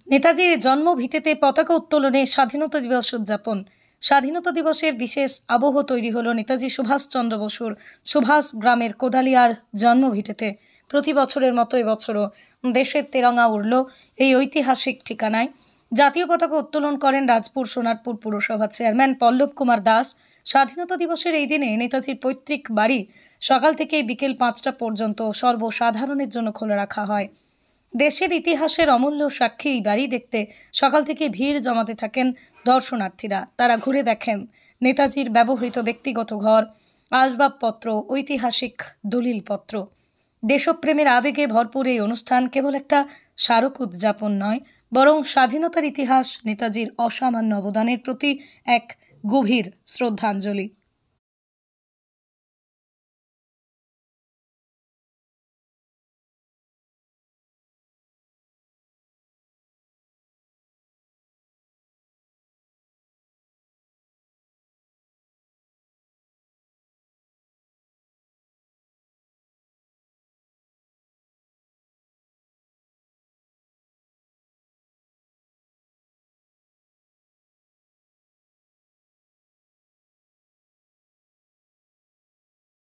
নেতাজির জন্মভিটেতে পতাকা উত্তোলনে স্বাধীনতা দিবস উদযাপন। স্বাধীনতা দিবসের বিশেষ আবহ তৈরি হলো নেতাজি সুভাষচন্দ্র বসুর সুভাষ গ্রামের কোদালিয়ার জন্মভিটেতে। প্রতি বছরের মতো এবছরও দেশের তেরঙা উড়ল এই ঐতিহাসিক ঠিকানায়। জাতীয় পতাকা উত্তোলন করেন রাজপুর সোনারপুর পুরসভা চেয়ারম্যান পল্লব কুমার দাস। স্বাধীনতা দিবসের এই দিনে নেতাজির পৈতৃক বাড়ি সকাল থেকে বিকেল 5টা পর্যন্ত সর্বসাধারণের জন্য খোলা রাখা হয়। দেশের ইতিহাসের অমূল্য সাক্ষী এই বাড়ি দেখতে সকাল থেকে ভিড় জমাতে থাকেন দর্শনার্থীরা। তারা ঘুরে দেখেন নেতাজির ব্যবহৃত ব্যক্তিগত ঘর, আসবাবপত্র, ঐতিহাসিক দলিলপত্র। দেশপ্রেমের আবেগে ভরপুর এই অনুষ্ঠান কেবল একটা স্মারক উদযাপন নয়, বরং স্বাধীনতার ইতিহাস, নেতাজির অসামান্য অবদানের প্রতি এক গভীর শ্রদ্ধাঞ্জলি।